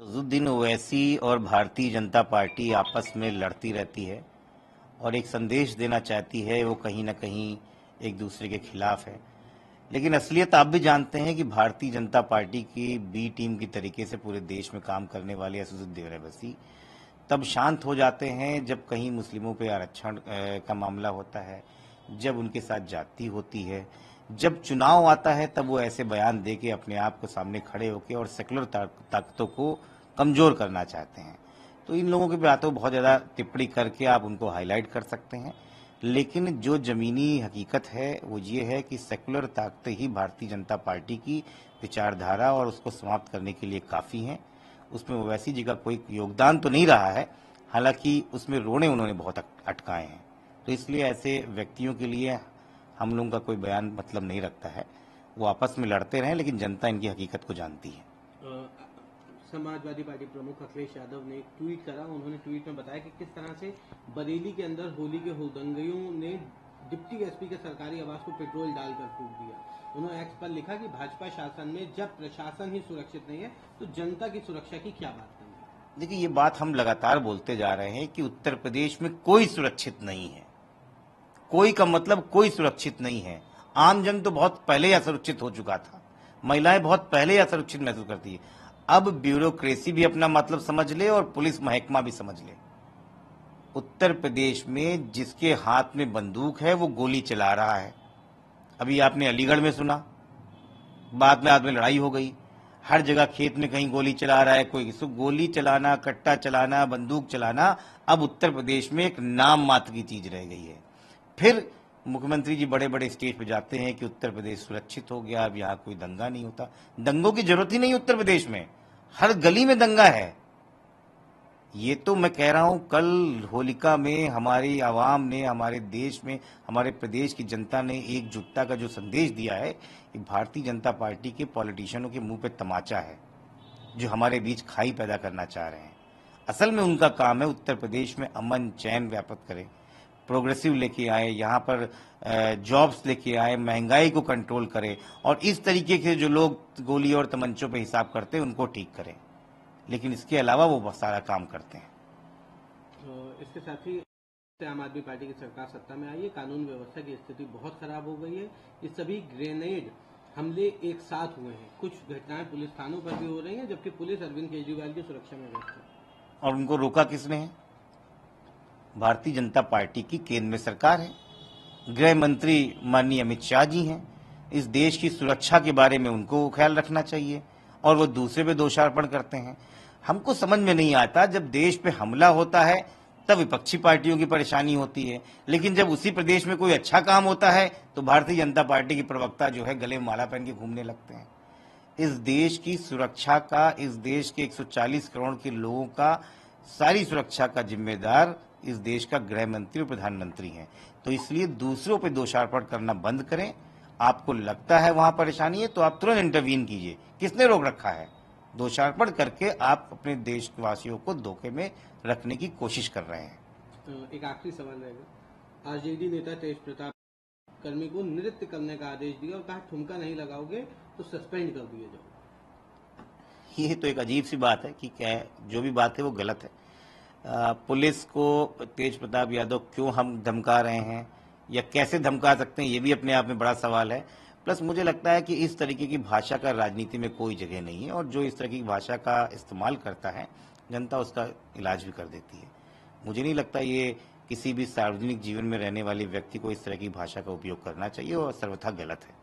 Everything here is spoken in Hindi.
अज़हरुद्दीन ओवैसी और भारतीय जनता पार्टी आपस में लड़ती रहती है और एक संदेश देना चाहती है, वो कहीं ना कहीं एक दूसरे के खिलाफ है। लेकिन असलियत आप भी जानते हैं कि भारतीय जनता पार्टी की बी टीम की तरीके से पूरे देश में काम करने वाले अज़हरुद्दीन ओवैसी तब शांत हो जाते हैं जब कहीं मुस्लिमों पे आरक्षण का मामला होता है, जब उनके साथ जाति होती है, जब चुनाव आता है, तब वो ऐसे बयान दे के अपने आप को सामने खड़े होकर और सेकुलर ताकतों को कमज़ोर करना चाहते हैं। तो इन लोगों की बातों बहुत ज़्यादा टिप्पणी करके आप उनको हाईलाइट कर सकते हैं, लेकिन जो ज़मीनी हकीकत है वो ये है कि सेकुलर ताकतें ही भारतीय जनता पार्टी की विचारधारा और उसको समाप्त करने के लिए काफ़ी हैं। उसमें ओवैसी जी का कोई योगदान तो नहीं रहा है, हालांकि उसमें रोड़े उन्होंने बहुत अटकाए हैं। तो इसलिए ऐसे व्यक्तियों के लिए हम लोगों का कोई बयान मतलब नहीं रखता है। वो आपस में लड़ते रहें, लेकिन जनता इनकी हकीकत को जानती है। समाजवादी पार्टी प्रमुख अखिलेश यादव ने एक ट्वीट करा। उन्होंने ट्वीट में बताया कि किस तरह से बरेली के अंदर होली के हुड़दंगियों ने डिप्टी एसपी के सरकारी आवास को पेट्रोल डालकर फूंक दिया। उन्होंने एक्स पर लिखा कि भाजपा शासन में जब प्रशासन ही सुरक्षित नहीं है तो जनता की सुरक्षा की क्या बात करनी। देखिए, ये बात हम लगातार बोलते जा रहे हैं कि उत्तर प्रदेश में कोई सुरक्षित नहीं है। कोई का मतलब कोई सुरक्षित नहीं है। आम जन तो बहुत पहले ही असुरक्षित हो चुका था, महिलाएं बहुत पहले ही असुरक्षित महसूस करती है। अब ब्यूरोक्रेसी भी अपना मतलब समझ ले और पुलिस महकमा भी समझ ले। उत्तर प्रदेश में जिसके हाथ में बंदूक है वो गोली चला रहा है। अभी आपने अलीगढ़ में सुना, बाद में लड़ाई हो गई। हर जगह खेत में कहीं गोली चला रहा है कोई। गोली चलाना, कट्टा चलाना, बंदूक चलाना अब उत्तर प्रदेश में एक नाम मात्र की चीज रह गई है। फिर मुख्यमंत्री जी बड़े बड़े स्टेज पे जाते हैं कि उत्तर प्रदेश सुरक्षित हो गया, अब यहाँ कोई दंगा नहीं होता। दंगों की जरूरत ही नहीं उत्तर प्रदेश में, हर गली में दंगा है। ये तो मैं कह रहा हूं, कल होलिका में हमारी आवाम ने, हमारे देश में, हमारे प्रदेश की जनता ने एकजुटता का जो संदेश दिया है, ये भारतीय जनता पार्टी के पॉलिटिशियनों के मुंह पे तमाचा है, जो हमारे बीच खाई पैदा करना चाह रहे हैं। असल में उनका काम है उत्तर प्रदेश में अमन चैन व्याप्त करें, प्रोग्रेसिव लेके आए, यहाँ पर जॉब्स लेके आए, महंगाई को कंट्रोल करें, और इस तरीके के जो लोग गोली और तमंचों पे हिसाब करते हैं उनको ठीक करें। लेकिन इसके अलावा वो बहुत सारा काम करते हैं। तो इसके साथ ही आम आदमी पार्टी की सरकार सत्ता में आई है, कानून व्यवस्था की स्थिति बहुत खराब हो गई है। ये सभी ग्रेनेड हमले एक साथ हुए हैं। कुछ घटनाएं पुलिस थानों पर भी हो रही हैं, जबकि पुलिस अरविंद केजरीवाल की सुरक्षा में व्यस्त है। और उनको रोका किसने है? भारतीय जनता पार्टी की केंद्र में सरकार है, गृह मंत्री माननीय अमित शाह जी हैं। इस देश की सुरक्षा के बारे में उनको ख्याल रखना चाहिए, और वो दूसरे पे दोषारोपण करते हैं। हमको समझ में नहीं आता, जब देश पे हमला होता है तब विपक्षी पार्टियों की परेशानी होती है, लेकिन जब उसी प्रदेश में कोई अच्छा काम होता है तो भारतीय जनता पार्टी के प्रवक्ता जो है गले में माला पहन के घूमने लगते हैं। इस देश की सुरक्षा का, इस देश के 140 करोड़ के लोगों का सारी सुरक्षा का जिम्मेदार इस देश का गृह मंत्री और प्रधानमंत्री हैं। तो इसलिए दूसरों पे दोषारोपण करना बंद करें। आपको लगता है वहां परेशानी है तो आप तुरंत इंटरवीन कीजिए। किसने रोक रखा है? दोषारोपण करके आप अपने देशवासियों को धोखे में रखने की कोशिश कर रहे हैं। एक आखिरी सवाल रहेगा। आरजेडी नेता तेज प्रताप कर्मी को नृत्य करने का आदेश दिया और कहा ठुमका नहीं लगाओगे तो सस्पेंड कर दिए जाओ। ये तो एक अजीब सी बात है कि क्या जो भी बात है वो गलत है। पुलिस को तेज प्रताप यादव क्यों हम धमका रहे हैं या कैसे धमका सकते हैं, ये भी अपने आप में बड़ा सवाल है। प्लस मुझे लगता है कि इस तरीके की भाषा का राजनीति में कोई जगह नहीं है, और जो इस तरह की भाषा का इस्तेमाल करता है जनता उसका इलाज भी कर देती है। मुझे नहीं लगता ये किसी भी सार्वजनिक जीवन में रहने वाले व्यक्ति को इस तरह की भाषा का उपयोग करना चाहिए, और सर्वथा गलत है।